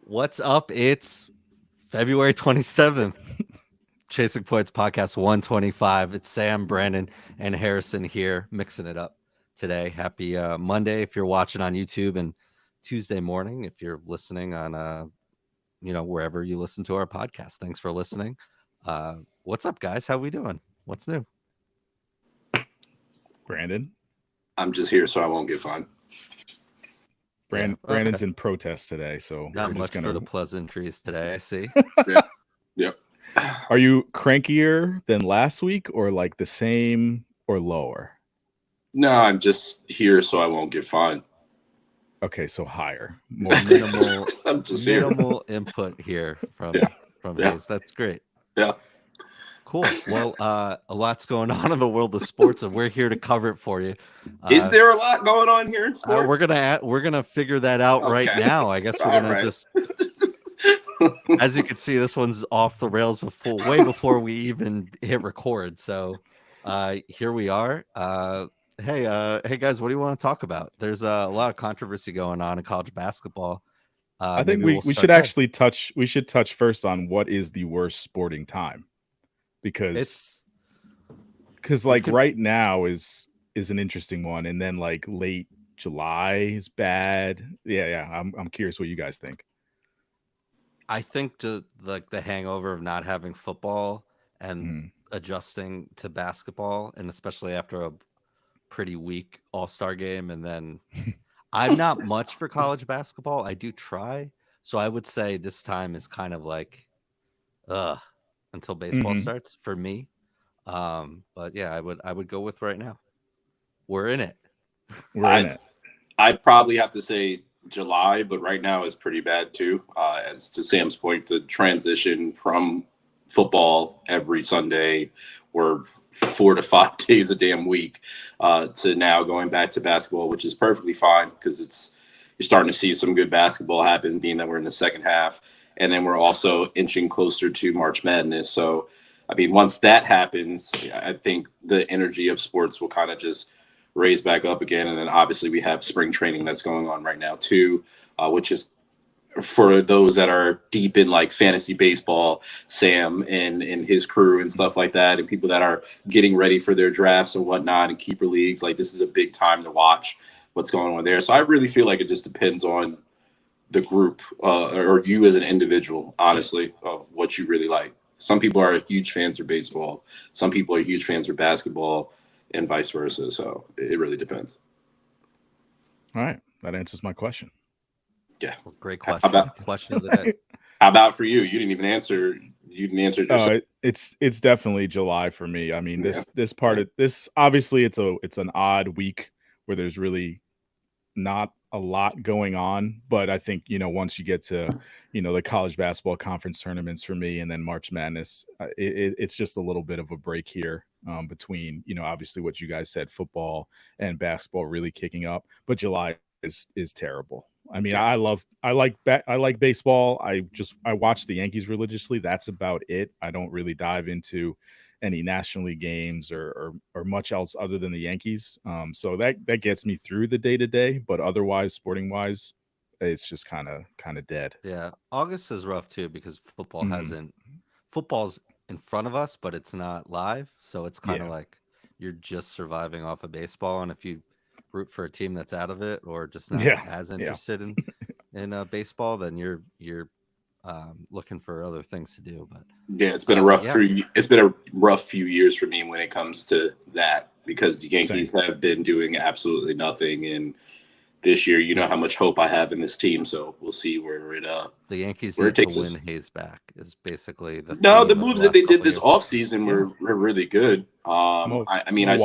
What's up? It's February 27th. Chasing Points Podcast 125. It's Sam, Brandon, and Harrison here mixing it up today. Happy Monday if you're watching on YouTube, and Tuesday morning if you're listening on wherever you listen to our podcast. Thanks for listening. What's up, guys? How we doing? What's new? Brandon? I'm just here so I won't get fined. Brandon's in protest today, so not much for the pleasantries today. I see. Yep. Are you crankier than last week, or like the same, or lower? No, I'm just here so I won't get fined. Okay, so higher, more minimal. I'm just minimal input here from Hayes. That's great. Yeah. Cool. Well, a lot's going on in the world of sports, and we're here to cover it for you. Is there a lot going on here in sports? We're gonna figure that out right now. I guess we're gonna just. As you can see, this one's off the rails way before we even hit record. So, here we are. Hey guys, what do you want to talk about? There's a lot of controversy going on in college basketball. I think we should actually touch. We should touch first on what is the worst sporting time. Because like right now is an interesting one, and then like late July is bad. Yeah. I'm curious what you guys think. I think the hangover of not having football and adjusting to basketball, and especially after a pretty weak All-Star game, and then I'm not much for college basketball. I do try, so I would say this time is kind of like, until baseball starts for me. But yeah, I would go with right now. We're in it. I'd probably have to say July, but right now is pretty bad too. As to Sam's point, the transition from football every Sunday or 4 to 5 days a damn week to now going back to basketball, which is perfectly fine because you're starting to see some good basketball happen, being that we're in the second half. And then we're also inching closer to March Madness. So, I mean, once that happens, I think the energy of sports will kind of just raise back up again. And then obviously we have spring training that's going on right now too, which is for those that are deep in like fantasy baseball, Sam and his crew and stuff like that, and people that are getting ready for their drafts and whatnot and keeper leagues. Like, this is a big time to watch what's going on there. So I really feel like it just depends on the group or you as an individual, honestly, of what you really like. Some people are huge fans of baseball. Some people are huge fans of basketball, and vice versa. So it really depends. All right. That answers my question. Yeah. Well, great question. Question of the day. How about for you? You didn't even answer. You didn't answer it yourself. It's definitely July for me. I mean, this part of this, obviously it's an odd week where there's really not a lot going on, but I think, once you get to, the college basketball conference tournaments for me, and then March Madness, it's just a little bit of a break here between, obviously what you guys said, football and basketball really kicking up, but July is terrible. I mean, I like baseball. I watch the Yankees religiously. That's about it. I don't really dive into any National League games or much else other than the Yankees. So that gets me through the day to day, but otherwise, sporting wise, it's just kind of dead. Yeah. August is rough too, because football's in front of us, but it's not live. So it's kind of like you're just surviving off of baseball. And if you root for a team that's out of it or just not as interested in baseball, then you're looking for other things to do. But yeah, it's been a rough few years for me when it comes to that, because the Yankees have been doing absolutely nothing, and this year, you know how much hope I have in this team, so we'll see where it the Yankees need to win Hayes back is basically the moves that they did this offseason were really good. I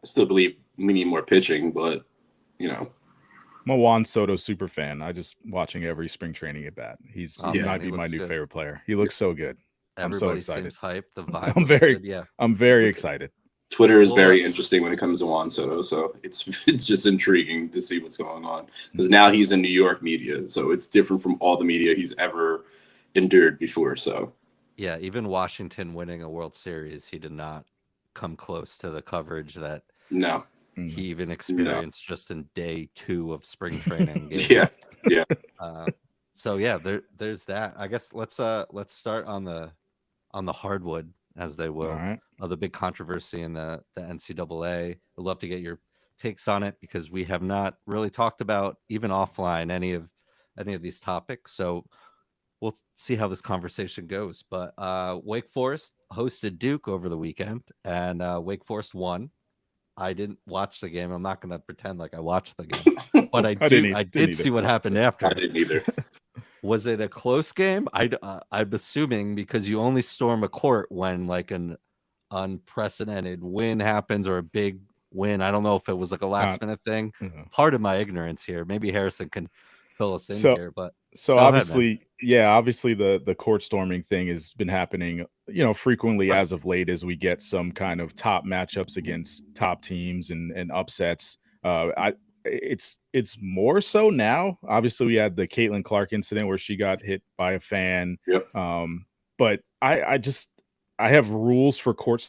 still believe we need more pitching, but I'm a Juan Soto super fan. I just watching every spring training at bat. He might be my new favorite player. He looks so good. Everybody I'm so excited. Seems hyped. The vibe I'm very excited. Twitter is very interesting when it comes to Juan Soto, so it's just intriguing to see what's going on, because now he's in New York media, so it's different from all the media he's ever endured before. So yeah, even Washington winning a World Series, he did not come close to the coverage that he even experienced just in day 2 of spring training games. Yeah. So yeah, there's that. I guess let's start on the hardwood, as they All will, right. of the big controversy in the NCAA. I'd love to get your takes on it because we have not really talked about, even offline, any of these topics. So we'll see how this conversation goes. But Wake Forest hosted Duke over the weekend, and Wake Forest won. I didn't watch the game. I'm not going to pretend like I watched the game, but I didn't did either. see what happened I after. didn't either. Was it a close game? I'm assuming, because you only storm a court when like an unprecedented win happens or a big win. I don't know if it was like a last minute thing. Part of my ignorance here. Maybe Harrison can fill us in here, but so go obviously, ahead, obviously the court storming thing has been happening, frequently as of late, as we get some kind of top matchups against top teams and upsets. It's more so now. Obviously, we had the Caitlin Clark incident where she got hit by a fan. Yep. But I have rules for court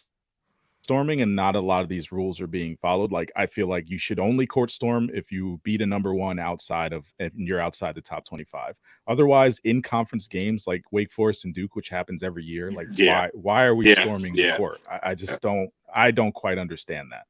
storming, and not a lot of these rules are being followed. Like, I feel like you should only court storm if you beat a number one and you're outside the top 25. Otherwise, in conference games like Wake Forest and Duke, which happens every year, like why are we storming the court? I just don't quite understand that.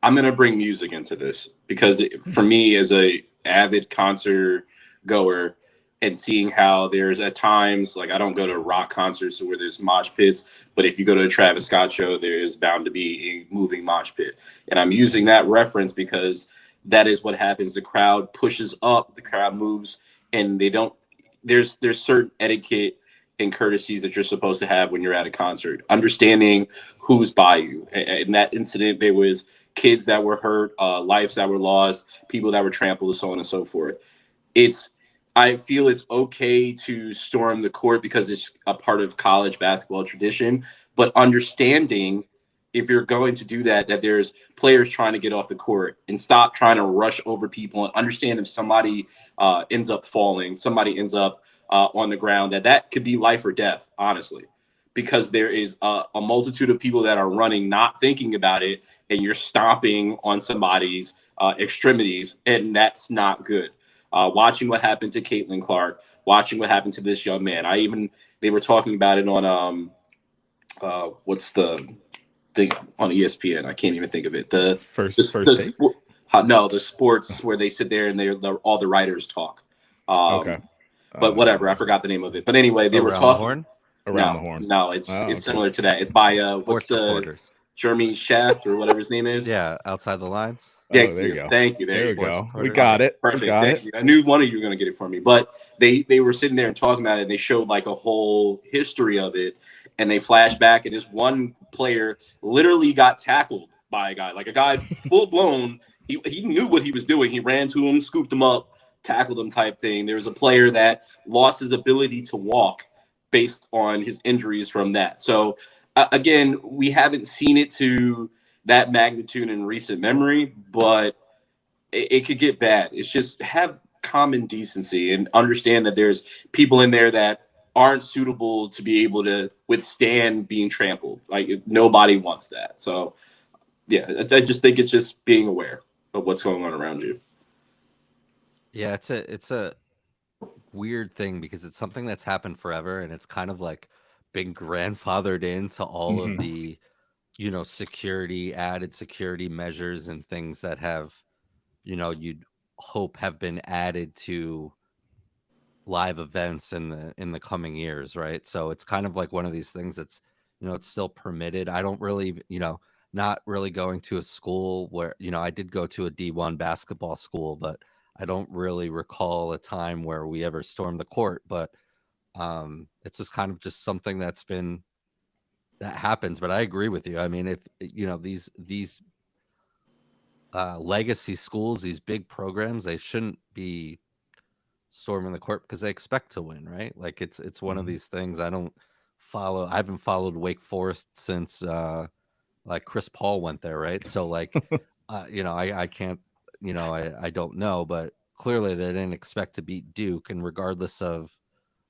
I'm going to bring music into this because for me, as a avid concert goer, and seeing how there's at times, like, I don't go to rock concerts where there's mosh pits, but if you go to a Travis Scott show, there is bound to be a moving mosh pit. And I'm using that reference because that is what happens. The crowd pushes up, the crowd moves, and there's certain etiquette and courtesies that you're supposed to have when you're at a concert, understanding who's by you. In that incident, there was kids that were hurt, lives that were lost, people that were trampled, and so on and so forth. I feel it's okay to storm the court because it's a part of college basketball tradition, but understanding, if you're going to do that there's players trying to get off the court, and stop trying to rush over people, and understand if somebody ends up falling, somebody ends up on the ground, that could be life or death, honestly, because there is a multitude of people that are running, not thinking about it, and you're stomping on somebody's extremities, and that's not good. Watching what happened to Caitlin Clark, watching what happened to this young man. They were talking about it on what's the thing on ESPN? I can't even think of it. The sports where they sit there and all the writers talk. Okay. But whatever, I forgot the name of it. But anyway, they were talking around the horn. No, it's similar to that. It's by what's the reporters. Jeremy Shaft or whatever his name is. Yeah, Outside the Lines. There you go. Thank you. There we go. We got it. Perfect. Thank you. I knew one of you were going to get it for me. But they were sitting there and talking about it, and they showed like a whole history of it. And they flashed back, and this one player literally got tackled by a guy. Like, a guy full blown. He knew what he was doing. He ran to him, scooped him up, tackled him type thing. There was a player that lost his ability to walk based on his injuries from that. So, again, we haven't seen it to that magnitude in recent memory, but it could get bad. It's just have common decency and understand that there's people in there that aren't suitable to be able to withstand being trampled. Like, nobody wants that. So, yeah, I just think it's just being aware of what's going on around you. Yeah, it's a weird thing because it's something that's happened forever, and it's kind of like been grandfathered into all of the added security measures and things that have, you'd hope have been added to live events in the coming years, right? So it's kind of like one of these things that's, it's still permitted. I don't really, not really going to a school where, I did go to a D1 basketball school, but I don't really recall a time where we ever stormed the court. But it's just kind of just something that happens. But I agree with you. I mean, if these legacy schools, these big programs, they shouldn't be storming the court because they expect to win, right? Like, it's one of these things. I haven't followed Wake Forest since like Chris Paul went there, right? So like I can't, I don't know, but clearly they didn't expect to beat Duke, and regardless of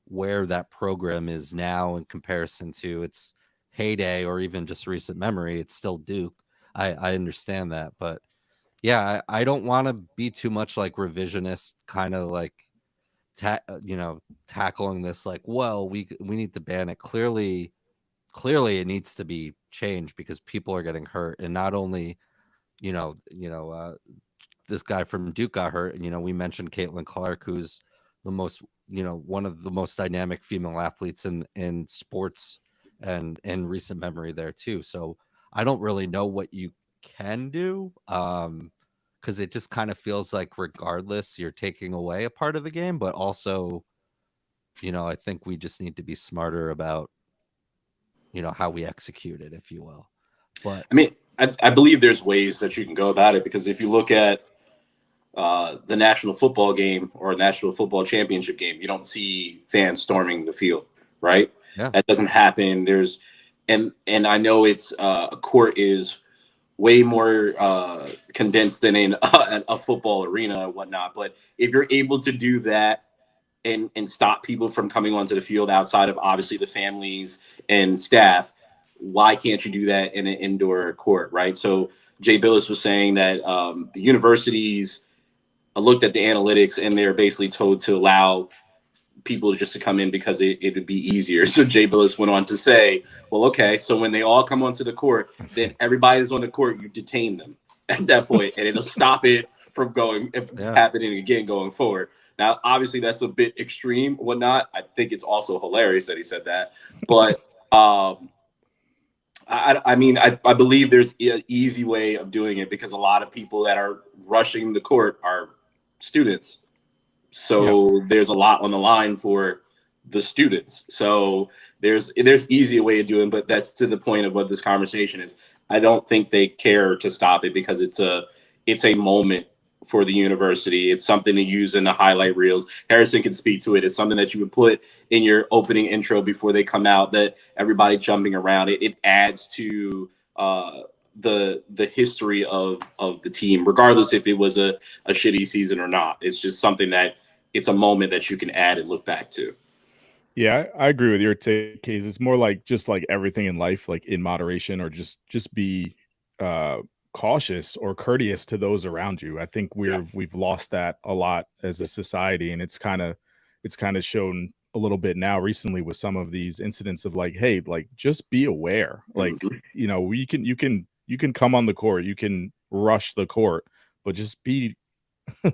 where that program is now in comparison to its heyday or even just recent memory, it's still Duke. I understand that, but Yeah, I don't want to be too much like revisionist, kind of like tackling this like, well, we need to ban it. Clearly it needs to be changed because people are getting hurt, and not only you know you know this guy from Duke got hurt, and we mentioned Caitlin Clark, who's the most one of the most dynamic female athletes in sports and in recent memory there too. So I don't really know what you can do, because it just kind of feels like regardless you're taking away a part of the game, but also I think we just need to be smarter about how we execute it, if you will. But I mean, I believe there's ways that you can go about it, because if you look at the national football game or a national football championship game, you don't see fans storming the field, right? Yeah. That doesn't happen. And I know it's a court is way more condensed than in a football arena and whatnot. But if you're able to do that and stop people from coming onto the field outside of obviously the families and staff, why can't you do that in an indoor court, right? So Jay Billis was saying that the universities looked at the analytics and they're basically told to allow people just to come in because it would be easier. So Jay Billis went on to say, well, okay, so when they all come onto the court, then everybody is on the court, you detain them at that point, and it'll stop it from happening again going forward. Now, obviously, that's a bit extreme, whatnot. I think it's also hilarious that he said that. But I mean, I believe there's an easy way of doing it, because a lot of people that are rushing the court are students. So there's a lot on the line for the students. So there's easier way of doing, but that's to the point of what this conversation is. I don't think they care to stop it, because it's a moment for the university. It's something to use in the highlight reels. Harrison can speak to it. It's something that you would put in your opening intro before they come out, that everybody jumping around. It adds to the history of the team, regardless if it was a shitty season or not. It's just something that it's a moment that you can add and look back to. Yeah, I agree with your take, Case. It's more like just like everything in life, like in moderation, or just be cautious or courteous to those around you. I think we've lost that a lot as a society, and it's kind of shown a little bit now recently with some of these incidents of like, hey, like just be aware. Like, you can come on the court, you can rush the court, but just be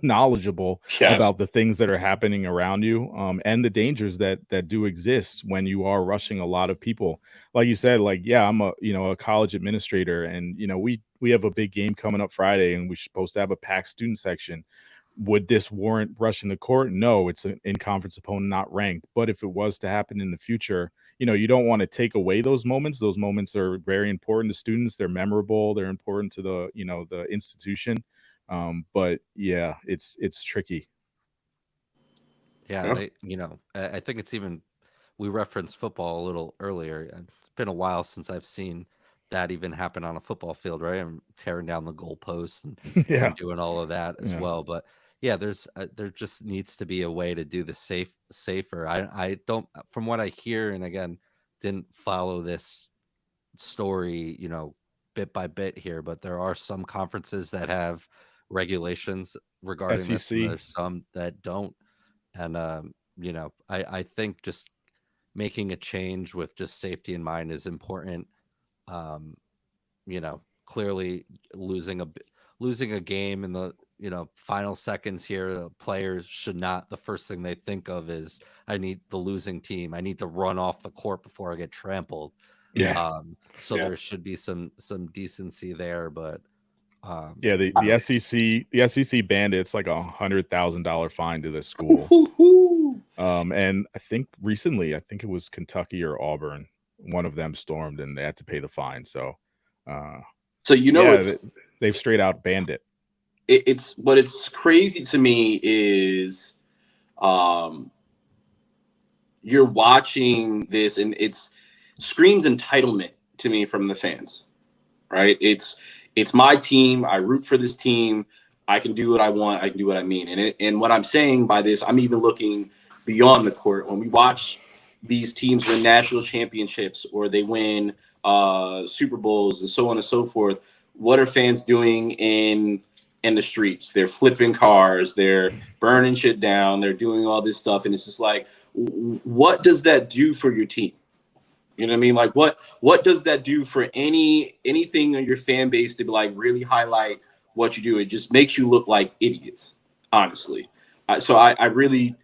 knowledgeable about the things that are happening around you, and the dangers that do exist when you are rushing a lot of people. Like you said, like, yeah, I'm a college administrator, and we have a big game coming up Friday, and we're supposed to have a packed student section. Would this warrant rushing the court? No, it's an in-conference opponent, not ranked. But if it was to happen in the future, you don't want to take away those moments. Those moments are very important to students. They're memorable. They're important to the institution. But yeah, it's tricky. Yeah, I think it's even, we referenced football a little earlier. It's been a while since I've seen that even happen on a football field, right? I'm tearing down the goalposts and doing all of that as well. But yeah, there just needs to be a way to do the safer. I don't, from what I hear, and again, didn't follow this story, bit by bit here, but there are some conferences that have regulations regarding this, and there's some that don't. And I think just making a change with just safety in mind is important. Clearly losing a game in the final seconds here, the players should not, the first thing they think of is, I need the losing team, I need to run off the court before I get trampled. There should be some decency there. But the SEC banned it. It's like $100,000 fine to the school. And I think recently, I think it was Kentucky or Auburn, one of them stormed and they had to pay the fine. So they've straight out banned it. It's what's crazy to me is you're watching this and it's screams entitlement to me from the fans, right? It's my team. I root for this team. I can do what I want. I can do what I mean. And what I'm saying by this, I'm even looking beyond the court. When we watch these teams win national championships or they win Super Bowls and so on and so forth, what are fans doing in in the streets. They're flipping cars, they're burning shit down, they're doing all this stuff, and it's just like, what does that do for your team? You know what I mean? Like, what does that do for anything on your fan base to be like really highlight what you do? It just makes you look like idiots, honestly. So I really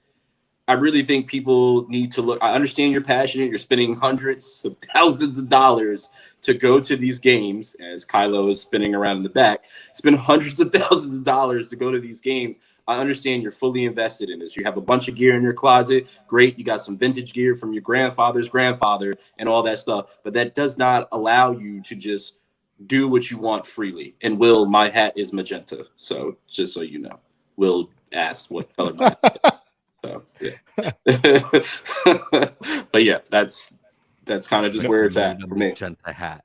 think people need to look. I understand you're passionate. You're spending hundreds of thousands of dollars to go to these games, as Kylo is spinning around in the back. Spend hundreds of thousands of dollars to go to these games. I understand you're fully invested in this. You have a bunch of gear in your closet. Great. You got some vintage gear from your grandfather's grandfather and all that stuff. But that does not allow you to just do what you want freely. And Will, my hat is magenta. So just so you know, Will asked what color my hat is. So yeah. But yeah, that's kind of just where it's at for me. Magenta hat.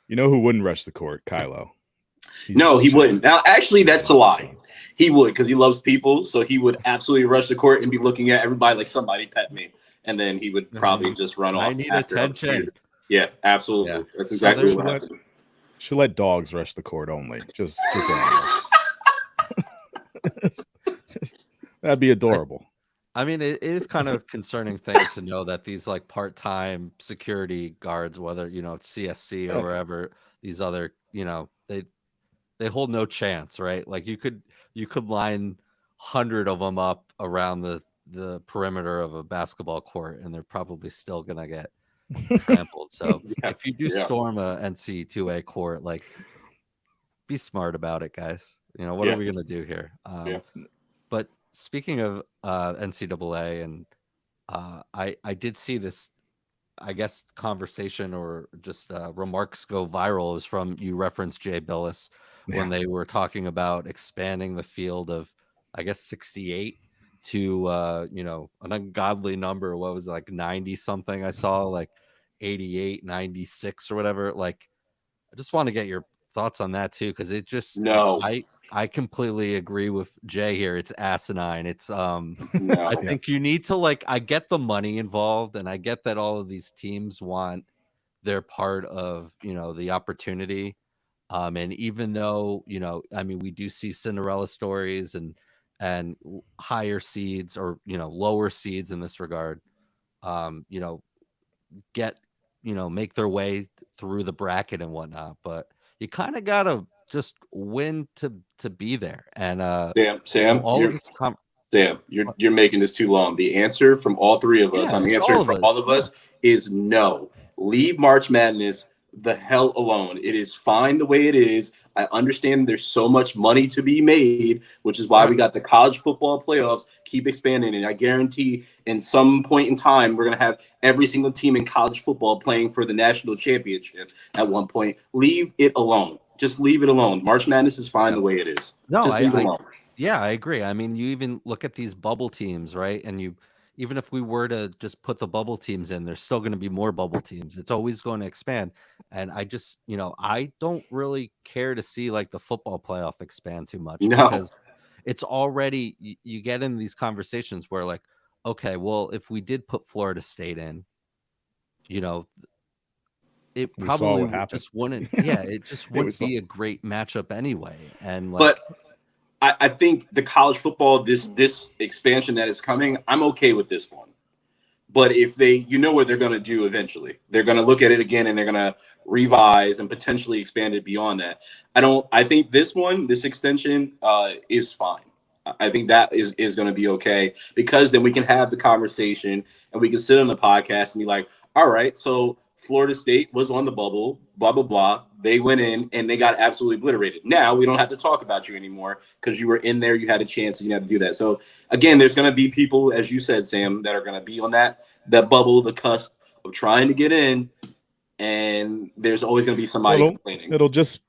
You know who wouldn't rush the court? Kylo. No, he wouldn't. Now, actually, that's a lie. He would, because he loves people. So he would absolutely rush the court and be looking at everybody like somebody pet me. And then he would probably just run off. I need attention. Yeah, absolutely. Yeah. That's exactly what happened. Should let dogs rush the court only. Just that'd be adorable. I mean, it is kind of a concerning thing to know that these like part-time security guards, whether it's CSC or wherever, these other, they hold no chance, right? Like you could line 100 of them up around the perimeter of a basketball court, and they're probably still gonna get trampled. So if you do storm a NC2A court, like, be smart about it, guys. What are we gonna do here? But speaking of NCAA, and I did see this, I guess, conversation or just remarks go viral. It was from, you referenced Jay Billis when they were talking about expanding the field of, I guess, 68 to an ungodly number. What was it, like 90 something? I saw like 88, 96 or whatever. Like, I just want to get your thoughts on that too, because it just I completely agree with Jay here. It's asinine. It's I think you need to, like, I get the money involved, and I get that all of these teams want their part of the opportunity. And even though I mean, we do see Cinderella stories and higher seeds or lower seeds in this regard, get make their way through the bracket and whatnot, but you kind of gotta just win to be there. And Sam, you're making this too long. The answer from all three of us, I'm answering for all of us, is no. Leave March Madness the hell alone. It is fine the way it is. I understand there's so much money to be made, which is why we got the college football playoffs. Keep expanding, and I guarantee in some point in time we're going to have every single team in college football playing for the national championship at one point. Leave it alone. Just leave it alone. March Madness is fine the way it is. No, just leave it alone. I agree. I mean, you even look at these bubble teams, right? And even if we were to just put the bubble teams in, there's still going to be more bubble teams. It's always going to expand. And I just, I don't really care to see like the football playoff expand too much, because it's already, you get in these conversations where like, okay, well, if we did put Florida State in, it probably just wouldn't, it just wouldn't be a great matchup anyway. And like, but I think the college football, this expansion that is coming, I'm okay with this one. But if they, what they're going to do eventually. They're going to look at it again, and they're going to revise and potentially expand it beyond that. I think this extension is fine. I think that is going to be okay, because then we can have the conversation and we can sit on the podcast and be like, all right, so Florida State was on the bubble, blah, blah, blah. They went in and they got absolutely obliterated. Now we don't have to talk about you anymore because you were in there. You had a chance and you had to do that. So again, there's going to be people, as you said, Sam, that are going to be on that bubble, the cusp of trying to get in. And there's always going to be somebody complaining. It'll just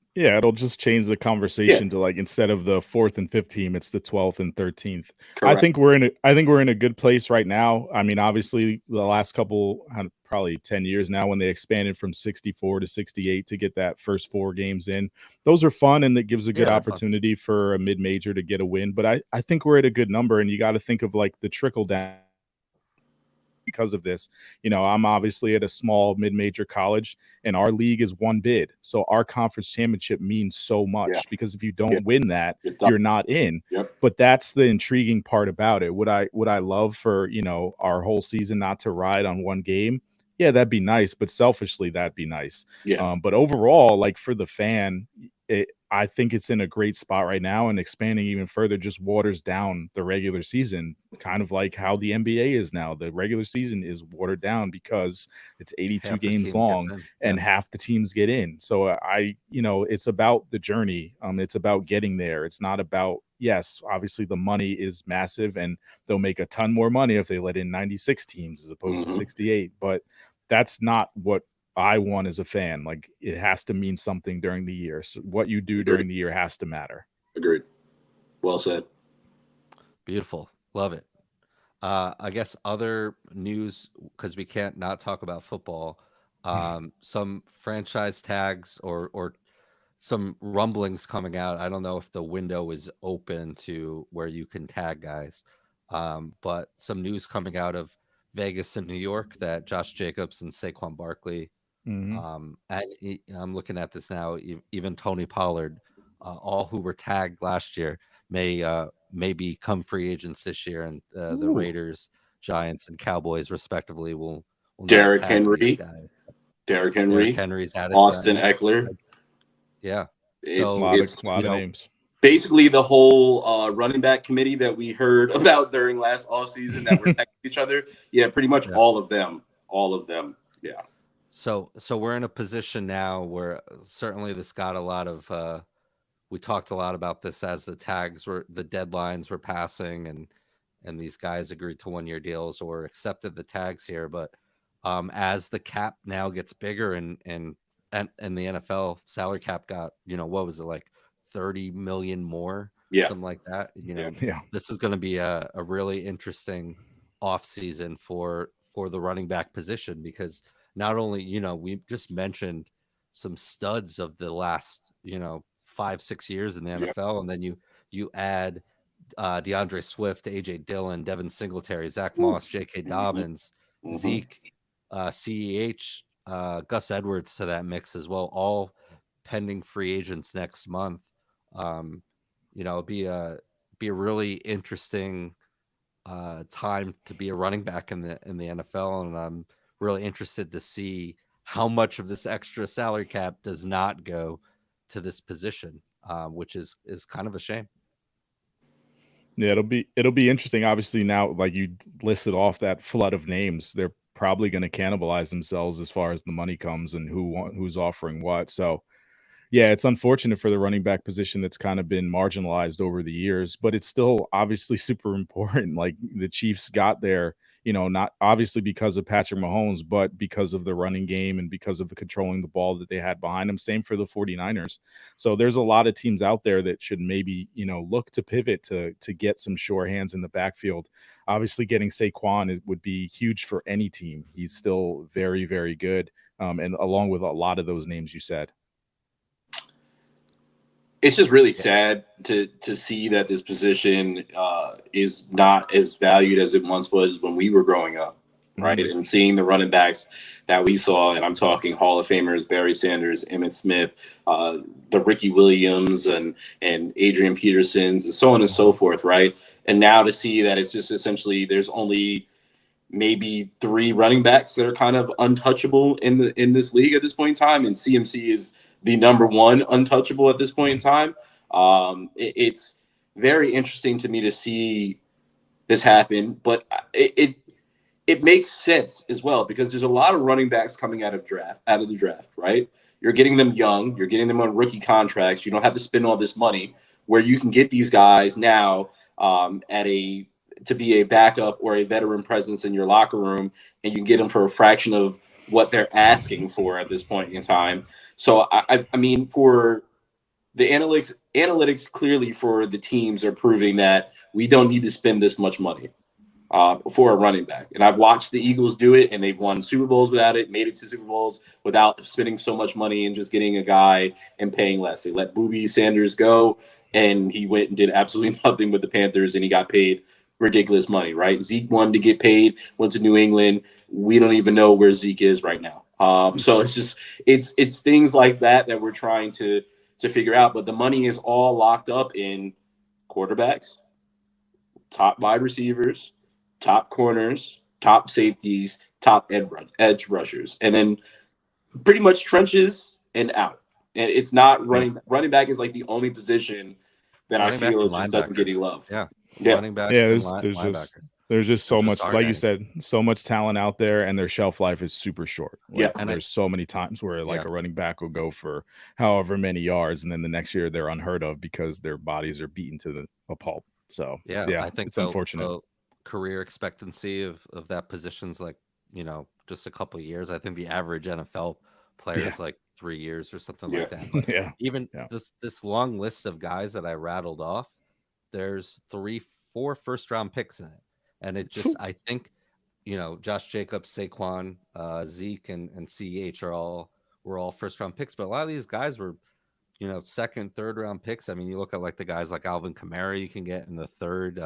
change the conversation to, like, instead of the 4th and 5th team, it's the 12th and 13th. Correct. I think we're in a good place right now. I mean, obviously the last couple, probably 10 years now, when they expanded from 64 to 68 to get that first 4 games in, those are fun, and that gives a good opportunity for a mid-major to get a win. But I think we're at a good number, and you got to think of like the trickle down. because of this. You know, I'm obviously at a small mid-major college, and our league is one bid. So our conference championship means so much because if you don't win that, you're not in. But that's the intriguing part about it. Would I love for, you know, our whole season not to ride on one game? Yeah, that'd be nice, but selfishly, that'd be nice. But overall, like for the fan, I think it's in a great spot right now, and expanding even further just waters down the regular season, kind of like how the NBA is now. The regular season is watered down because it's 82 games long and half the teams get in. So you know, it's about the journey. It's about getting there. It's not about, yes, obviously the money is massive and they'll make a ton more money if they let in 96 teams as opposed to 68, but that's not what I want as a fan. Like, it has to mean something during the year. So what you do during the year has to matter. Agreed. Well said. Beautiful. Love it. I guess other news, because we can't not talk about football. Some franchise tags or some rumblings coming out. I don't know if the window is open to where you can tag guys, but some news coming out of Vegas and New York that Josh Jacobs and Saquon Barkley, and I'm looking at this now, even Tony Pollard, all who were tagged last year may become free agents this year, and the Raiders, Giants, and Cowboys respectively will Derrick Henry's added, Austin Eckler. Yeah, it's a lot of names. Basically, the whole running back committee that we heard about during last offseason that were attacking each other. Yeah, pretty much all of them. Yeah. So we're in a position now where certainly this got a lot of. We talked a lot about this as the deadlines were passing, and these guys agreed to 1-year deals or accepted the tags here. But as the cap now gets bigger and the NFL salary cap got, you know, what was it, like 30 million more, something like that. You know, this is going to be a really interesting offseason for the running back position, because not only, you know, we just mentioned some studs of the last, you know, 5-6 years in the NFL, and then you add DeAndre Swift, AJ Dillon, Devin Singletary, Zach Moss, J.K. Dobbins, Zeke, CEH, Gus Edwards to that mix as well, all pending free agents next month. You know, be a really interesting time to be a running back in the NFL, and I'm really interested to see how much of this extra salary cap does not go to this position, which is kind of a shame. Yeah, it'll be interesting. Obviously, now, like you listed off that flood of names, they're probably going to cannibalize themselves as far as the money comes and who's offering what. So yeah, it's unfortunate for the running back position that's kind of been marginalized over the years, but it's still obviously super important. Like, the Chiefs got there, you know, not obviously because of Patrick Mahomes, but because of the running game and because of the controlling the ball that they had behind them. Same for the 49ers. So there's a lot of teams out there that should maybe, you know, look to pivot to get some sure hands in the backfield. Obviously, getting Saquon would be huge for any team. He's still very, very good. And along with a lot of those names you said. It's just really sad to see that this position is not as valued as it once was when we were growing up, right? And seeing the running backs that we saw, and I'm talking Hall of Famers, Barry Sanders, Emmitt Smith, the Ricky Williams and Adrian Petersons, and so on and so forth, right? And now to see that it's just essentially there's only maybe 3 running backs that are kind of untouchable in this league at this point in time, and CMC is the number 1 untouchable at this point in time. It's very interesting to me to see this happen, but it makes sense as well, because there's a lot of running backs coming out of the draft, right? You're getting them young, you're getting them on rookie contracts. You don't have to spend all this money, where you can get these guys now to be a backup or a veteran presence in your locker room, and you can get them for a fraction of what they're asking for at this point in time. So, I mean, for the analytics clearly for the teams are proving that we don't need to spend this much money for a running back. And I've watched the Eagles do it, and they've won Super Bowls without it, made it to Super Bowls without spending so much money and just getting a guy and paying less. They let Boobie Sanders go, and he went and did absolutely nothing with the Panthers, and he got paid ridiculous money, right? Zeke wanted to get paid, went to New England. We don't even know where Zeke is right now. So it's things like that we're trying to figure out. But the money is all locked up in quarterbacks, top wide receivers, top corners, top safeties, top edge rushers, and then pretty much trenches and out. And it's not running back is like the only position that I Running back feel and just doesn't get any linebackers. love. Yeah. Yeah. Running backs Yeah, and there's linebackers. just so They're much, just like you starting. said, so much talent out there, and their shelf life is super short. Yeah. Like, And there's so many times where like Yeah. a running back will go for however many yards, and then the next year they're unheard of because their bodies are beaten to a pulp. So Yeah, I think it's unfortunate. the career expectancy of that position's like, just a couple of years. I think the average NFL player is like 3 years or something Yeah. like that. But Yeah. even Yeah. this long list of guys that I rattled off, there's 4 first round picks in it. And it just, I think, Josh Jacobs, Saquon, Zeke, and CEH were all first round picks. But a lot of these guys were, second, third round picks. I mean, you look at like the guys like Alvin Kamara you can get in the third,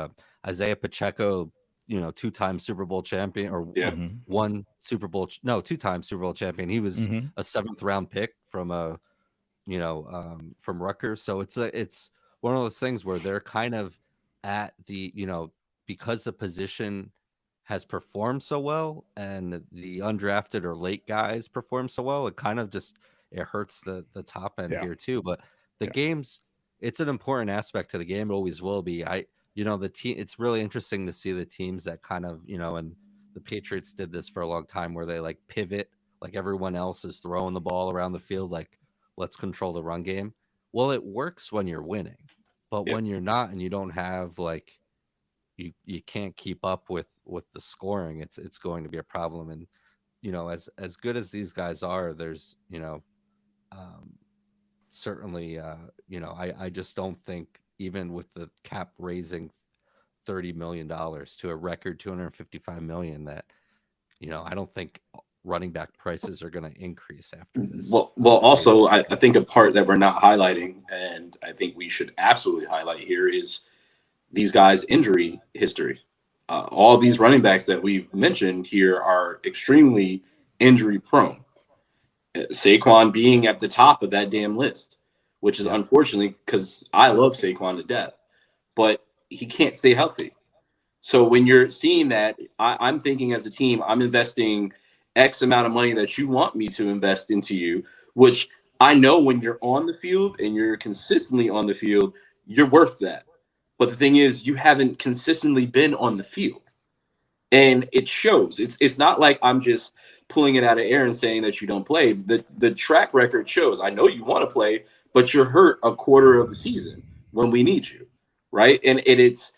Isaiah Pacheco, 2-time Super Bowl champion, or Yeah. one Super Bowl, no, 2-time Super Bowl champion. He was a 7th round pick from from Rutgers. So it's one of those things where they're kind of at the, because the position has performed so well and the undrafted or late guys perform so well, it kind of just, it hurts the top end here too. But the games, it's an important aspect to the game. It always will be. The team, it's really interesting to see the teams that kind of, and the Patriots did this for a long time where they like pivot, like everyone else is throwing the ball around the field, like let's control the run game. Well, it works when you're winning, but when you're not and you don't have like, you can't keep up with the scoring, it's going to be a problem. And as good as these guys are, there's certainly I just don't think, even with the cap raising $30 million to a record 255 million, that I don't think running back prices are going to increase after this. Well, also, I think a part that we're not highlighting, and I think we should absolutely highlight here, is these guys' injury history. All these running backs that we've mentioned here are extremely injury prone. Saquon being at the top of that damn list, which is unfortunately, because I love Saquon to death, but he can't stay healthy. So when you're seeing that, I'm thinking as a team, I'm investing X amount of money that you want me to invest into you, which I know when you're on the field and you're consistently on the field, you're worth that. But the thing is, you haven't consistently been on the field. And it shows. It's not like I'm just pulling it out of air and saying that you don't play. The track record shows. I know you want to play, but you're hurt a quarter of the season when we need you, right? And it's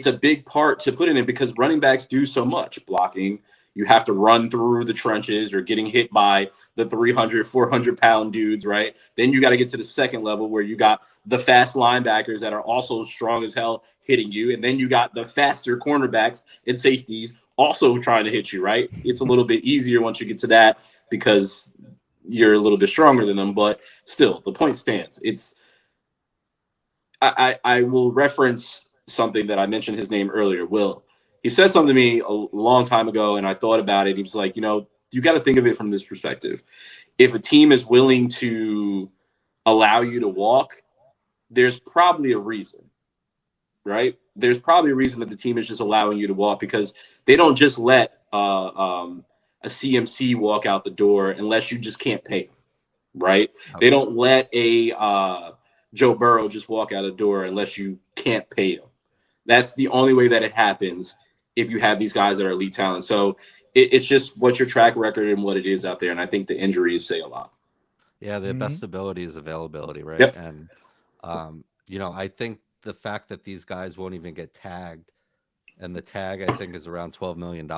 a big part to put in it, because running backs do so much blocking. You have to run through the trenches. You're getting hit by the 300, 400-pound dudes, right? Then you got to get to the second level where you got the fast linebackers that are also strong as hell hitting you. And then you got the faster cornerbacks and safeties also trying to hit you, right? It's a little bit easier once you get to that because you're a little bit stronger than them. But still, the point stands. I will reference something that I mentioned his name earlier, Will. He said something to me a long time ago, and I thought about it. He was like, you got to think of it from this perspective. If a team is willing to allow you to walk, there's probably a reason, right? There's probably a reason that the team is just allowing you to walk, because they don't just let a CMC walk out the door unless you just can't pay him, right? Okay. They don't let a Joe Burrow just walk out the door unless you can't pay him. That's the only way that it happens if you have these guys that are elite talent. So it's just what's your track record and what it is out there. And I think the injuries say a lot. Yeah, the best ability is availability, right? Yep. And, I think the fact that these guys won't even get tagged, and the tag, I think, is around $12 million.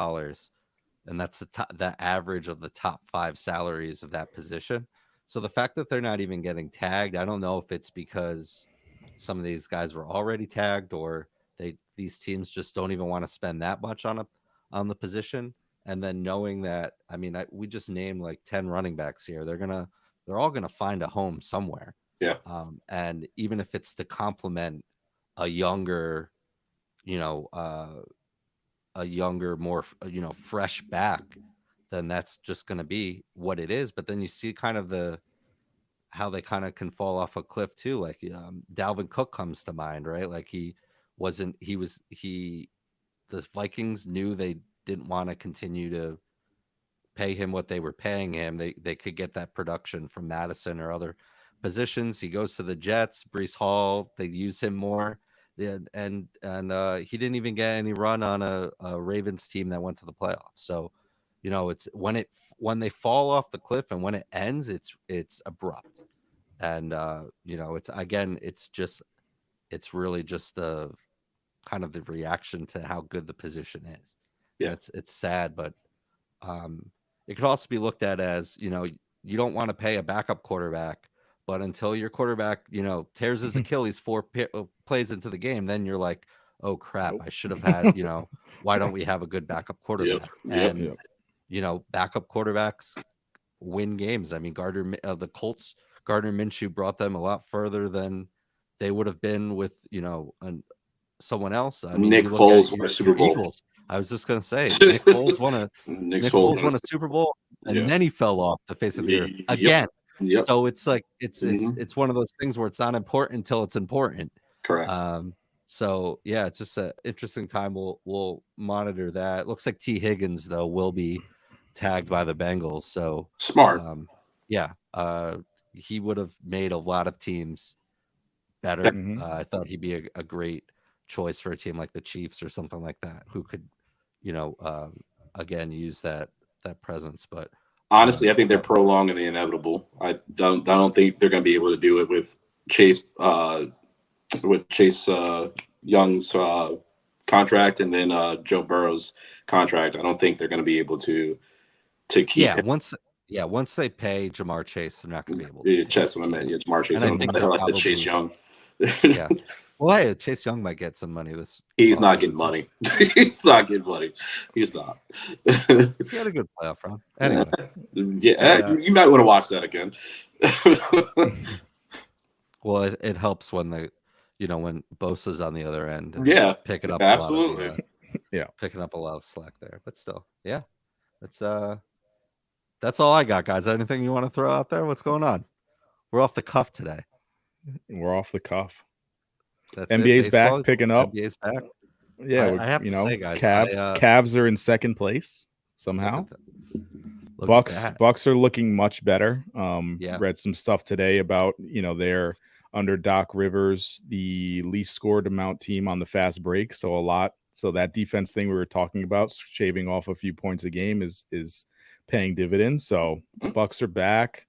And that's the average of the top 5 salaries of that position. So the fact that they're not even getting tagged, I don't know if it's because some of these guys were already tagged, or these teams just don't even want to spend that much on the position. And then knowing that, I mean, we just named like 10 running backs here. They're all gonna find a home somewhere. Yeah. And even if it's to complement a younger, a younger, more fresh back, then that's just going to be what it is. But then you see kind of how they kind of can fall off a cliff too. Like Dalvin Cook comes to mind, right? Like the Vikings knew they didn't want to continue to pay him what they were paying him. They could get that production from Madison or other positions. He goes to the Jets, Breece Hall, they use him more. And he didn't even get any run on a Ravens team that went to the playoffs. So, it's when they fall off the cliff and when it ends, it's abrupt. And it's really just the kind of the reaction to how good the position is. Yeah, it's sad, but it could also be looked at as, you don't want to pay a backup quarterback, but until your quarterback, tears his Achilles 4 plays into the game, then you're like, oh crap, I should have had, why don't we have a good backup quarterback? Yep. Backup quarterbacks win games. I mean, the Colts, Gardner Minshew brought them a lot further than they would have been with, someone else. I mean, Nick Foles won a Super Bowl. Eagles. I was just gonna say Nick Foles won a Super Bowl, and then he fell off the face of the earth again. Yep. So it's like it's one of those things where it's not important until it's important. Correct. So yeah, it's just an interesting time. We'll monitor that. It looks like T. Higgins though will be tagged by the Bengals. So smart. He would have made a lot of teams better. I thought he'd be a great choice for a team like the Chiefs or something like that, who could, again, use that presence. But honestly, I think they're prolonging the inevitable. I don't think they're going to be able to do it with Chase Young's contract and then Joe Burrow's contract. I don't think they're going to be able to keep. Yeah, once they pay Jamar Chase, they're not going to be able to. Yeah, Chase, what I meant. Yeah, Jamar Chase. I don't think they're like the Chase Young. Yeah. Well, hey, Chase Young might get some money this. He's not getting money. He's not getting money. He's not. He had a good playoff run. Anyway. You might want to watch that again. Well, it helps when when Bosa's on the other end. Yeah, picking up absolutely. Picking up a lot of slack there, but still, yeah, that's all I got, guys. Anything you want to throw out there? What's going on? We're off the cuff today. We're off the cuff. That's NBA's back, picking up. NBA's back. Yeah, I have to say, guys, Cavs are in second place somehow. Bucks are looking much better. Read some stuff today about they're under Doc Rivers, the least scored amount team on the fast break. So that defense thing we were talking about, shaving off a few points a game, is paying dividends. So Bucks are back.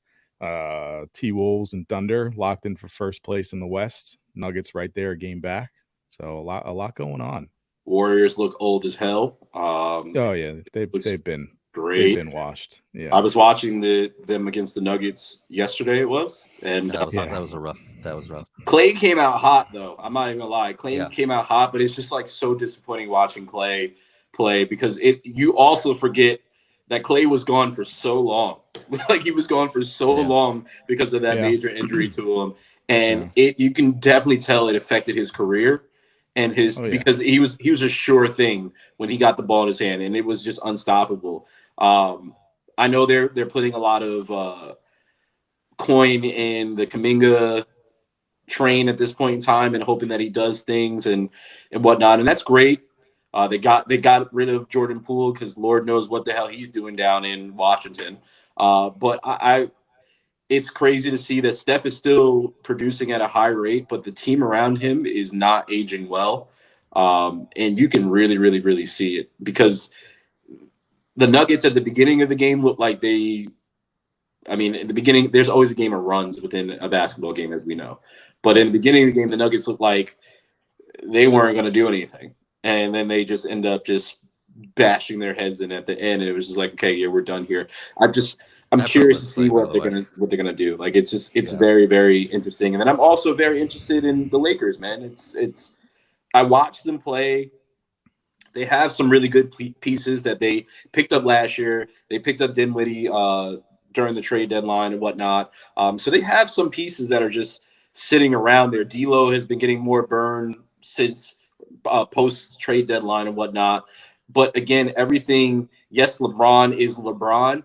T-Wolves and Thunder locked in for first place in the West. Nuggets right there, a game back. So a lot going on. Warriors look old as hell. They've been great. They've been washed. Yeah, I was watching them against the Nuggets yesterday. It was, and that was rough. Clay came out hot though. I'm not even gonna lie. Clay came out hot, but it's just like so disappointing watching Clay play because you also forget that Clay was gone for so long. Like he was gone for so long because of that major injury to him. And you can definitely tell it affected his career and because he was a sure thing when he got the ball in his hand and it was just unstoppable. I know they're putting a lot of coin in the Kuminga train at this point in time and hoping that he does things and whatnot. And that's great. They got rid of Jordan Poole because Lord knows what the hell he's doing down in Washington. But it's crazy to see that Steph is still producing at a high rate, but the team around him is not aging well. And you can really, really, really see it because the Nuggets at the beginning of the game looked like in the beginning, there's always a game of runs within a basketball game, as we know. But in the beginning of the game, the Nuggets looked like they weren't going to do anything. And then they just end up just bashing their heads in at the end. And it was just like, okay, yeah, we're done here. I'm curious to see what they're gonna do. Like it's very, very interesting. And then I'm also very interested in the Lakers, man. I watched them play. They have some really good pieces that they picked up last year. They picked up Dinwiddie during the trade deadline and whatnot. So they have some pieces that are just sitting around there. D'Lo has been getting more burn since post trade deadline and whatnot. But again, everything. Yes, LeBron is LeBron,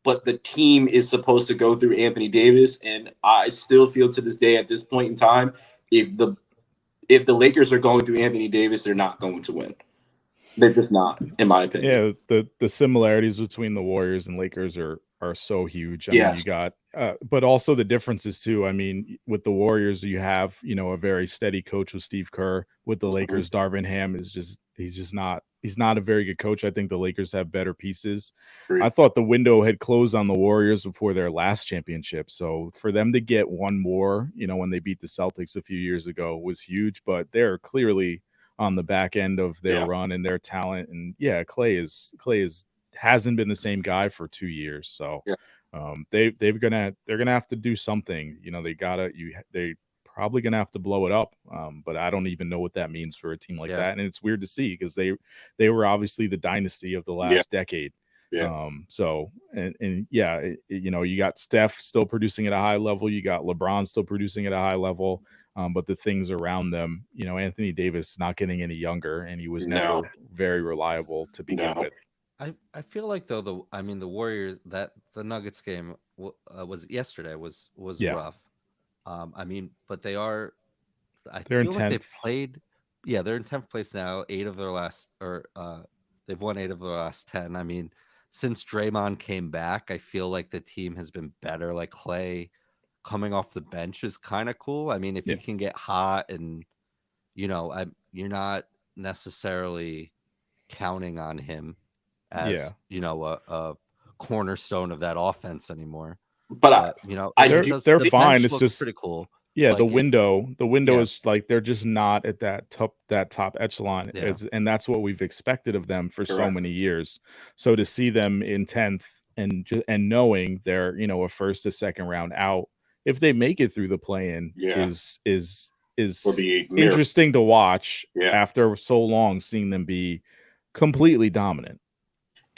but the team is supposed to go through Anthony Davis, and I still feel to this day, at this point in time, if the Lakers are going through Anthony Davis, they're not going to win. They're just not, in my opinion. Yeah, the similarities between the Warriors and Lakers are so huge. I mean, Yes. you got, but also the differences too. I mean, with the Warriors, you have a very steady coach with Steve Kerr. With the Lakers, Darvin Ham he's not a very good coach. I think the Lakers have better pieces. Agreed. I thought the window had closed on the Warriors before their last championship. So for them to get one more, when they beat the Celtics a few years ago was huge, but they're clearly on the back end of their run and their talent. And Clay hasn't been the same guy for 2 years. So they're gonna have to do something. They probably gonna have to blow it up. But I don't even know what that means for a team like that. And it's weird to see because they were obviously the dynasty of the last decade. Yeah. You got Steph still producing at a high level. You got LeBron still producing at a high level. But the things around them, Anthony Davis not getting any younger, and he was never very reliable to begin with. I feel like though the Warriors, that the Nuggets game was yesterday was rough. But they're in 10th. like they've played. Yeah, they're in 10th place now. They've won 8 of their last 10. I mean, since Draymond came back, I feel like the team has been better. Like Clay coming off the bench is kind of cool. I mean, if you can get hot and you're not necessarily counting on him as a cornerstone of that offense anymore. But they're fine. It's just pretty cool. Yeah, like the window is like they're just not at that top echelon, and that's what we've expected of them for so many years. So to see them in 10th and knowing they're a first to second round out, if they make it through the play-in, is interesting to watch after so long, seeing them be completely dominant.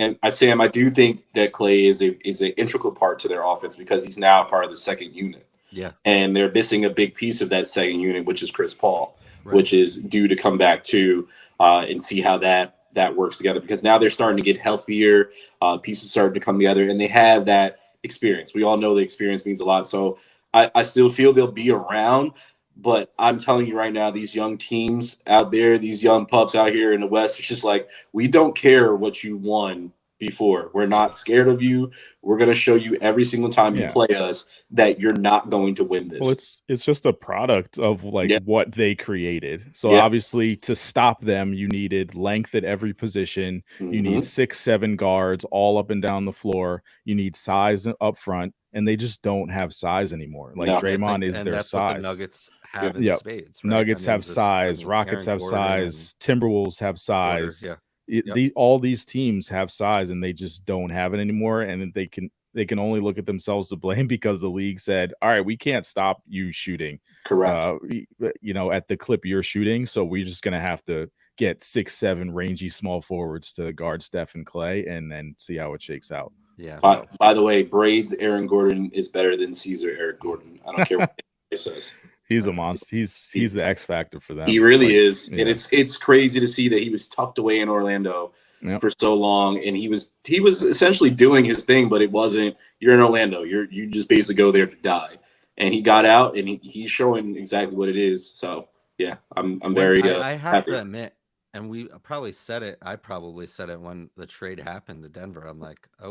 And Sam, I do think that Clay is an integral part to their offense because he's now part of the second unit. Yeah. And they're missing a big piece of that second unit, which is Chris Paul, which is due to come back to and see how that works together, because now they're starting to get healthier. Pieces starting to come together, and they have that experience. We all know the experience means a lot. So I still feel they'll be around. But I'm telling you right now, these young teams out there, these young pups out here in the West, it's just like, we don't care what you won before. We're not scared of you. We're going to show you every single time you play us that you're not going to win this. Well, it's just a product of what they created. So obviously to stop them, you needed length at every position. You need 6-7 guards all up and down the floor. You need size up front, and they just don't have size anymore. Draymond is their size. What the Nuggets have in spades. Right? Nuggets have size. Rockets have size. Timberwolves have size. All these teams have size, and they just don't have it anymore. And they can only look at themselves to blame because the league said, all right, we can't stop you shooting. Correct. At the clip you're shooting. So we're just going to have to get 6-7 rangy small forwards to guard Steph and Clay and then see how it shakes out. Yeah. By the way, Braids Aaron Gordon is better than Caesar Eric Gordon. I don't care what it says. He's a monster. He's the X factor for them. He really is. And it's crazy to see that he was tucked away in Orlando for so long, and he was essentially doing his thing, but it wasn't. You're in Orlando. You just basically go there to die. And he got out, and he's showing exactly what it is. So yeah, I'm very. I have happy. to admit, and we probably said it. I probably said it when the trade happened to Denver. I'm like, oh,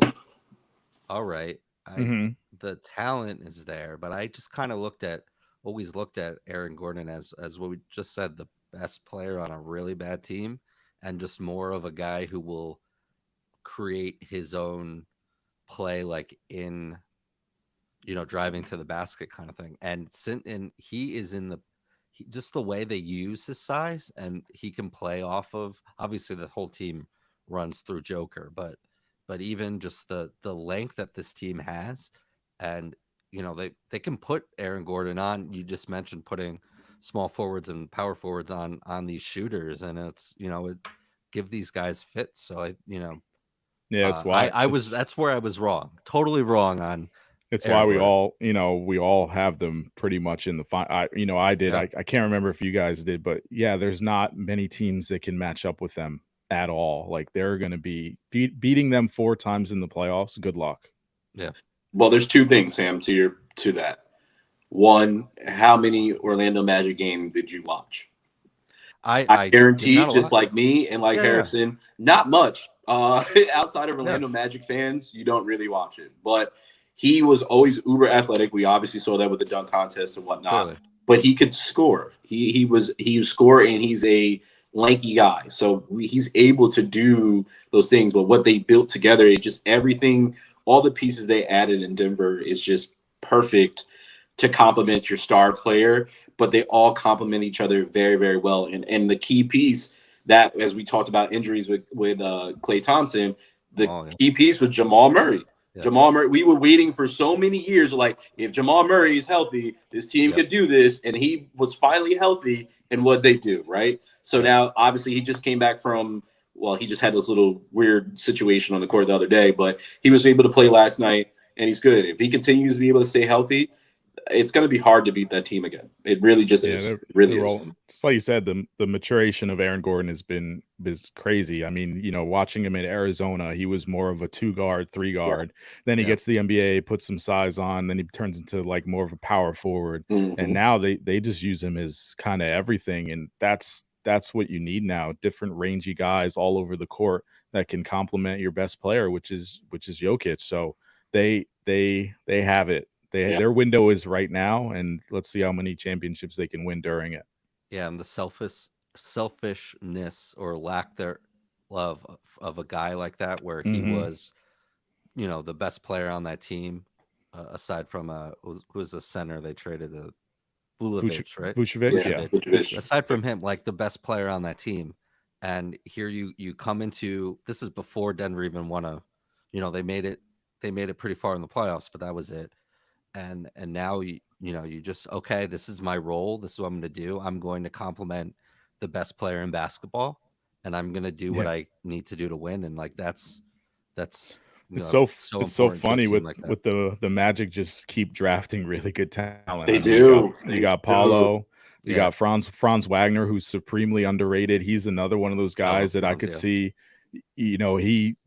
all right. The talent is there, but I just kind of always looked at Aaron Gordon as what we just said, the best player on a really bad team, and just more of a guy who will create his own play, like in, driving to the basket kind of thing. And he is just the way they use his size, and he can play off of, obviously the whole team runs through Joker, but even just the length that this team has, and they can put Aaron Gordon on. You just mentioned putting small forwards and power forwards on these shooters, and it's it give these guys fits. So that's why that's where I was wrong, totally wrong on It's Aaron why we Gordon. all, we all have them pretty much in the I did. Yeah. I can't remember if you guys did, but yeah, there's not many teams that can match up with them at all. Like they're going to be beating them 4 times in the playoffs. Good luck. Yeah. Well, there's 2 things, Sam, to that. One, how many Orlando Magic games did you watch? I guarantee, just like me and like Harrison, not much. Outside of Orlando Magic fans, you don't really watch it. But he was always uber athletic. We obviously saw that with the dunk contest and whatnot. Clearly. But he could score. He was score, and he's a lanky guy, so he's able to do those things. But what they built together, it just everything, all the pieces they added in Denver is just perfect to complement your star player. But they all complement each other very, very well. And the key piece that, as we talked about injuries with Klay Thompson, key piece was Jamal Murray. Yeah. Jamal Murray, we were waiting for so many years, like, if Jamal Murray is healthy, this team could do this. And he was finally healthy, and what'd they do, right? So now, obviously, he just came back from, well, he just had this little weird situation on the court the other day, but he was able to play last night, and he's good. If he continues to be able to stay healthy, it's going to be hard to beat that team again. It really just is. It really is. Just like you said, the maturation of Aaron Gordon is crazy. I mean, watching him in Arizona, he was more of a 2-guard, 3-guard. Then he gets the NBA, puts some size on, then he turns into like more of a power forward. Mm-hmm. And now they just use him as kind of everything. And that's what you need now. Different rangy guys all over the court that can complement your best player, which is Jokic. So they have it. Their window is right now, and let's see how many championships they can win during it. Yeah, and the selfishness or lack thereof of a guy like that, where he was, the best player on that team, aside from who was the center they traded, Vucevic, right? Vucevic. Aside from him, like the best player on that team, and here you come into, this is before Denver even won they made it pretty far in the playoffs, but that was it. And now you just, okay, this is my role. This is what I'm going to do. I'm going to complement the best player in basketball, and I'm going to do what I need to do to win. And like that's it's so funny with the Magic just keep drafting really good talent. They do. You got Paulo. You got Franz Wagner, who's supremely underrated. He's another one of those guys that I could see. He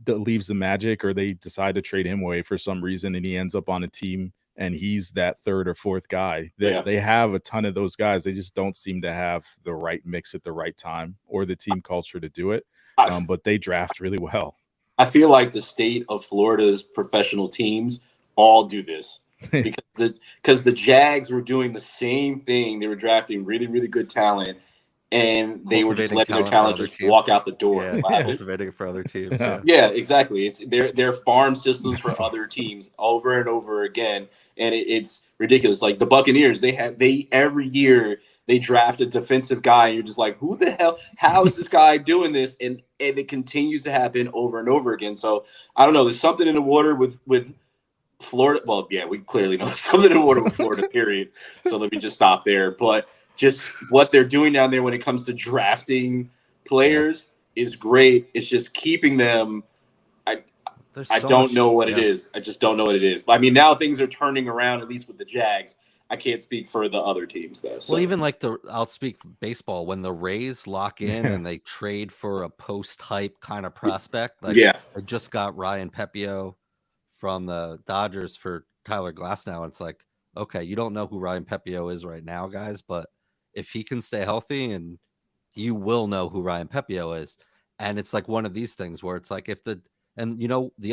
leaves the Magic, or they decide to trade him away for some reason, and he ends up on a team, and he's that 3rd or 4th guy. They have a ton of those guys. They just don't seem to have the right mix at the right time or the team culture to do it. But they draft really well. I feel like the state of Florida's professional teams all do this because the Jags were doing the same thing. They were drafting really, really good talent, and they were just letting their talent just walk out the door. Cultivating it for other teams. Yeah, exactly. It's their farm systems for other teams over and over again, and it's ridiculous. Like the Buccaneers, they every year they draft a defensive guy, and you're just like, who the hell? How is this guy doing this? And it continues to happen over and over again. So I don't know. There's something in the water with Florida. Well, yeah, we clearly know something in the water with Florida. Period. So let me just stop there. But just what they're doing down there when it comes to drafting players is great. It's just keeping them. I don't know what it is. I just don't know what it is. But I mean, now things are turning around, at least with the Jags. I can't speak for the other teams though. So. Well, even like I'll speak baseball, when the Rays lock in and they trade for a post-hype kind of prospect. Like I just got Ryan Pepiot from the Dodgers for Tyler Glasnow. And it's like, okay, you don't know who Ryan Pepiot is right now, guys, but if he can stay healthy, and you will know who Ryan Pepiot is. And it's like one of these things where it's like the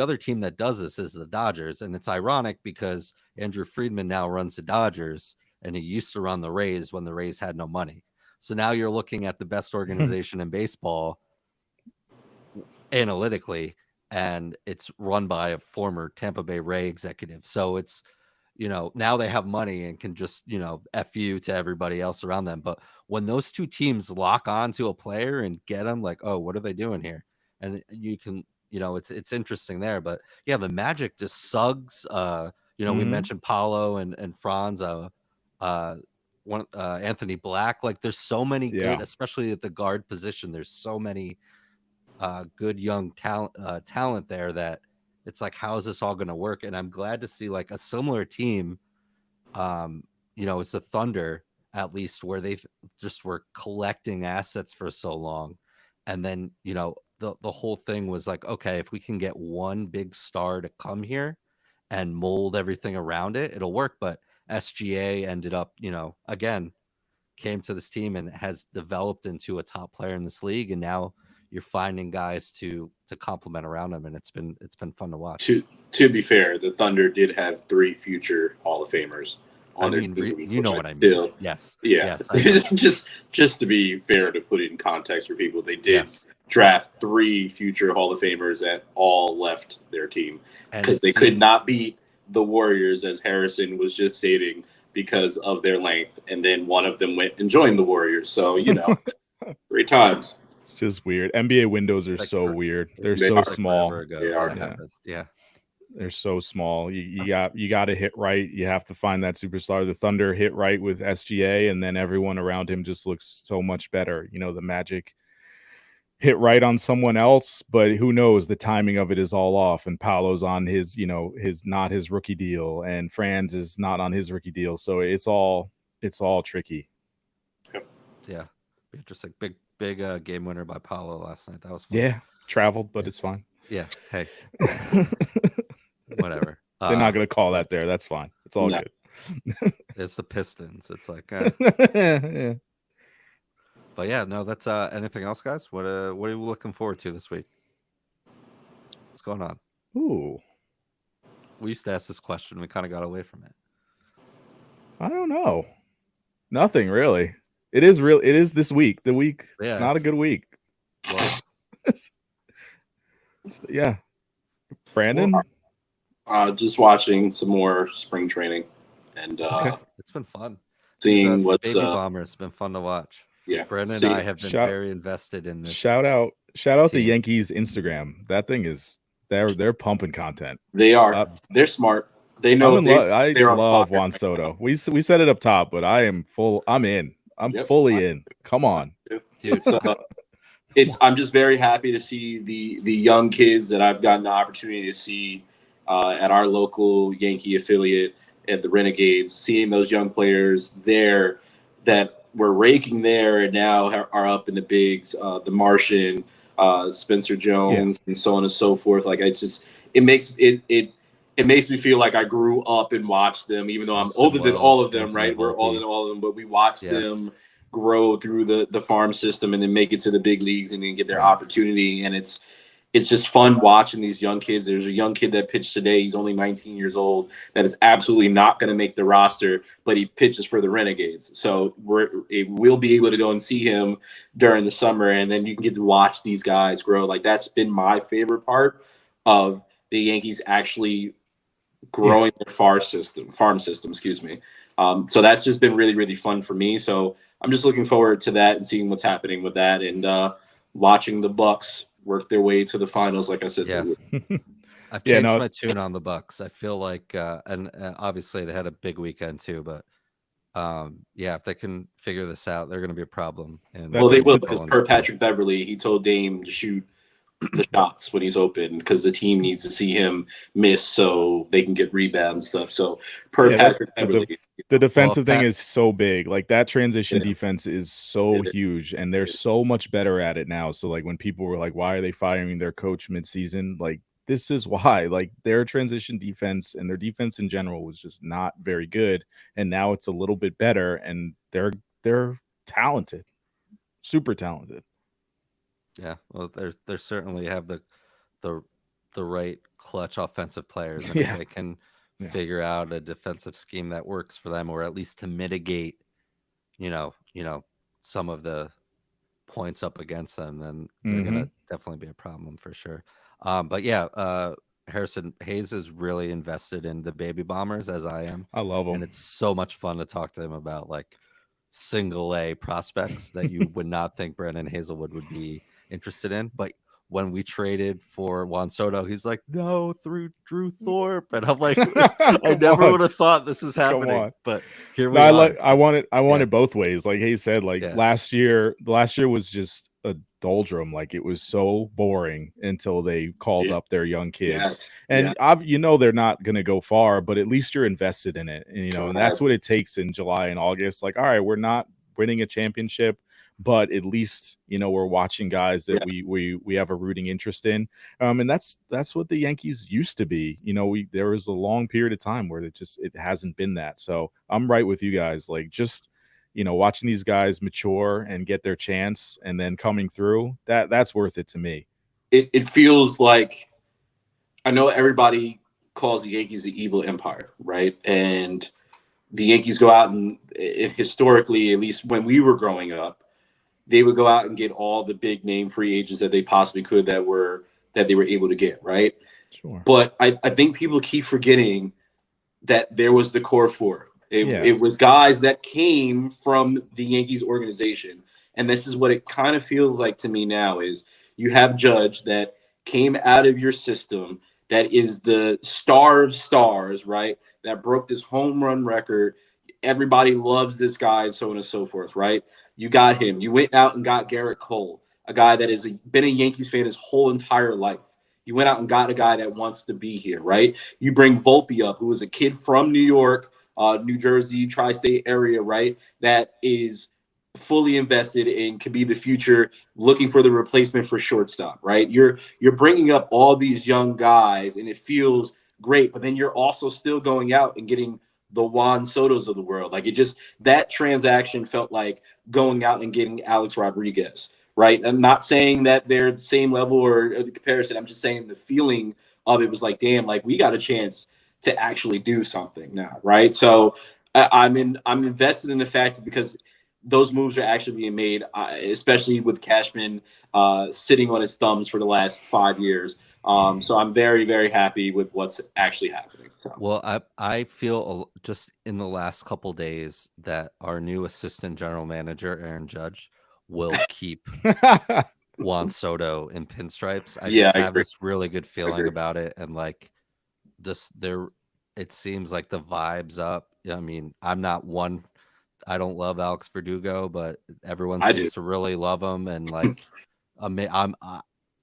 other team that does this is the Dodgers. And it's ironic because Andrew Friedman now runs the Dodgers, and he used to run the Rays when the Rays had no money. So now you're looking at the best organization in baseball analytically, and it's run by a former Tampa Bay Ray executive. So it's, now they have money and can just, F you to everybody else around them. But when those two teams lock on to a player and get them, like, oh, what are they doing here? And you can, it's interesting there. But yeah, the Magic just Suggs. We mentioned Paulo and Franz, Anthony Black. Like, there's so many good, especially at the guard position. There's so many good young talent there that it's like, how is this all going to work? And I'm glad to see like a similar team, it's the Thunder, at least, where they've just were collecting assets for so long. And then, the whole thing was like, okay, if we can get one big star to come here and mold everything around it, it'll work. But SGA ended up, again, came to this team and has developed into a top player in this league. And now you're finding guys to complement around him. And it's been fun to watch. To be fair, the Thunder did have 3 future Hall of Famers on their team. You know what I mean. Yes. Yeah. Yes, just to be fair, to put it in context for people, they did draft 3 future Hall of Famers that all left their team because they could not beat the Warriors, as Harrison was just stating, because of their length. And then one of them went and joined the Warriors. So, great times. It's just weird. NBA windows are so weird. They're so small. They are. Yeah. They're so small. You got to hit right. You have to find that superstar. The Thunder hit right with SGA, and then everyone around him just looks so much better. The Magic hit right on someone else, but who knows? The timing of it is all off. And Paolo's on his not his rookie deal, and Franz is not on his rookie deal. So it's all tricky. Yeah, interesting. Big game winner by Paolo last night. That was fun. Yeah, traveled, but it's fine. Yeah. Hey. Whatever. They're not going to call that there. That's fine. It's all good. It's the Pistons. It's like, yeah. But yeah, no, that's anything else, guys? What are you looking forward to this week? What's going on? Ooh. We used to ask this question. We kind of got away from it. I don't know. Nothing really. It is this week. The week. Yeah, it's not a good week. Well, yeah. Brandon? Just watching some more spring training, and it's been fun. Seeing what's Baby Bombers. It's been fun to watch. Yeah, Brandon and I have been very invested in this. Shout out the Yankees Instagram. That thing is they're pumping content. They are. They're smart. They know. I love Juan Soto. We said it up top, but I am full. I'm in. I'm fully in. Come on, dude. I'm just very happy to see the young kids that I've gotten the opportunity to see at our local Yankee affiliate at the Renegades. Seeing those young players there that were raking there and now are up in the bigs. The Martian, Spencer Jones, and so on and so forth. Like it makes me feel like I grew up and watched them, even though I'm older than all of them, right? We're older than all of them, but we watched them grow through the farm system and then make it to the big leagues and then get their opportunity. And it's just fun watching these young kids. There's a young kid that pitched today. He's only 19 years old. That is absolutely not going to make the roster, but he pitches for the Renegades. So we'll be able to go and see him during the summer, and then you can get to watch these guys grow. Like, that's been my favorite part of the Yankees actually growing their farm system. Excuse me. So that's just been really, really fun for me. So I'm just looking forward to that and seeing what's happening with that, and watching the Bucks work their way to the finals. Like I said, I've changed my tune on the Bucks. I feel like, and obviously they had a big weekend too, but if they can figure this out, they're going to be a problem. And they will, because per Patrick Beverley, he told Dame to shoot the shots when he's open because the team needs to see him miss so they can get rebounds and stuff. So Patrick Beverley. The defensive thing is so big. Like, that transition defense is so huge, and they're so much better at it now. So, like, when people were like, why are they firing their coach midseason? Like, this is why. Like, their transition defense and their defense in general was just not very good, and now it's a little bit better, and they're talented, super talented. Yeah, well, they certainly have the right clutch offensive players, and if they can figure out a defensive scheme that works for them, or at least to mitigate, some of the points up against them, then they're gonna definitely be a problem for sure. Harrison, Hayes is really invested in the Baby Bombers, as I am. I love them, and it's so much fun to talk to him about like single A prospects that you would not think Brandon Hazelwood would be interested in. But when we traded for Juan Soto, he's like, no, through Drew Thorpe. And I'm like, I never would have thought this is happening. But here we are. I want it both ways. Like Hayes said, last year was just a doldrum. Like, it was so boring until they called up their young kids. And they're not going to go far, but at least you're invested in it. And, and that's what it takes in July and August. Like, all right, we're not winning a championship, but at least, we're watching guys that we have a rooting interest in. And that's what the Yankees used to be. There was a long period of time where it hasn't been that. So I'm right with you guys. Like, just, watching these guys mature and get their chance and then coming through, that's worth it to me. It feels like, I know everybody calls the Yankees the evil empire, right? And the Yankees go out and historically, at least when we were growing up, they would go out and get all the big name free agents that they possibly could that they were able to get, right? Sure. But I think people keep forgetting that there was the core four. It was guys that came from the Yankees organization. And this is what it kind of feels like to me now is you have Judge that came out of your system, that is the star of stars, right? That broke this home run record. Everybody loves this guy and so on and so forth, right? You got him. You went out and got Garrett Cole, a guy that has been a Yankees fan his whole entire life. You went out and got a guy that wants to be here, right? You bring Volpe up, who was a kid from New York, New Jersey, tri-state area, right? That is fully invested and could be the future, looking for the replacement for shortstop, right? You're bringing up all these young guys, and it feels great. But then you're also still going out and getting the Juan Sotos of the world. Like, that transaction felt like going out and getting Alex Rodriguez, right? I'm not saying that they're the same level or the comparison. I'm just saying the feeling of it was like, damn, like we got a chance to actually do something now, right? So I'm invested in the fact because those moves are actually being made, especially with Cashman sitting on his thumbs for the last 5 years. So I'm very, very happy with what's actually happening. So. Well, I feel just in the last couple days that our new assistant general manager, Aaron Judge, will keep Juan Soto in pinstripes. I just have this really good feeling about it. And like it seems like the vibe's up. I mean, I don't love Alex Verdugo, but everyone seems to really love him. And like,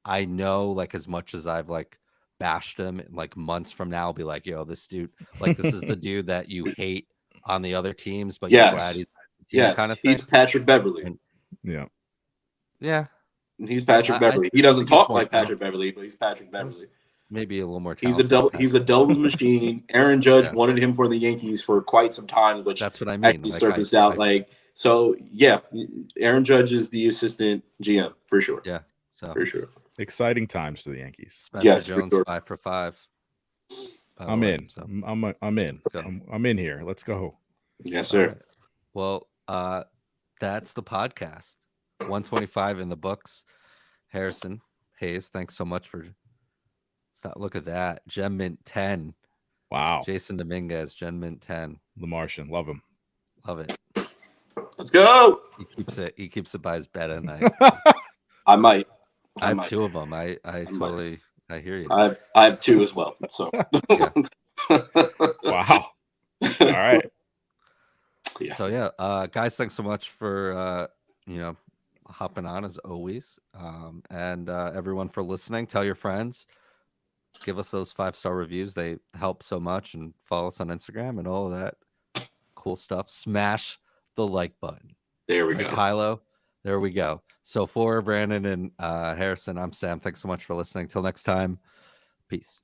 I know, like, as much as I've like bashed him, like months from now, I'll be like, yo, this dude, like, this is the dude that you hate on the other teams, but you're glad he's kind of thing. He's Patrick Beverly. Yeah. He's Patrick Beverly. He doesn't talk like Patrick Beverly, but he's Patrick Beverly. Maybe a little more talented. He's a doubles machine. Aaron Judge wanted him for the Yankees for quite some time, which that's what I mean. Actually surfaced out. Aaron Judge is the assistant GM for sure. Yeah. So for sure. Exciting times for the Yankees. Spencer Jones, 5 for 5. I'm in. So. I'm in. I'm in here. Let's go. Yes, sir. Right. Well, that's the podcast. 125 in the books. Harrison Hayes, thanks so much for. Look at that. Gem Mint 10. Wow. Jason Dominguez, Gem Mint 10. The Martian. Love him. Love it. Let's go. He keeps it by his bed at night. I might. I have 2 of them. I hear you. I have 2 as well. So wow. All right. Yeah. So guys, thanks so much for hopping on as always. And everyone for listening. Tell your friends. Give us those 5-star reviews. They help so much, and follow us on Instagram and all of that cool stuff. Smash the like button. There we go. Kylo. There we go. So for Brandon and Harrison, I'm Sam. Thanks so much for listening. Till next time. Peace.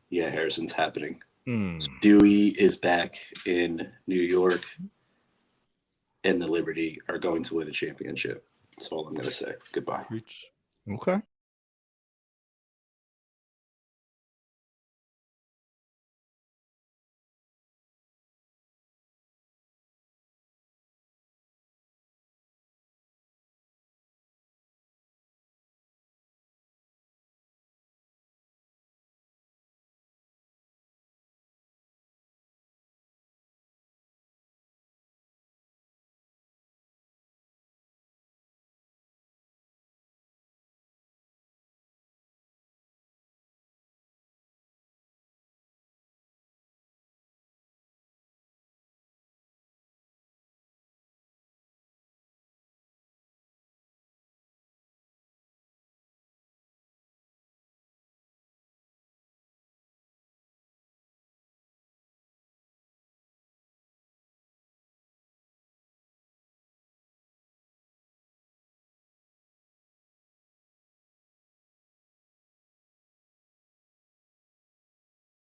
Yeah, Harrison's happening. Stewie is back in New York, and the Liberty are going to win a championship. That's all I'm going to say. Goodbye. Okay.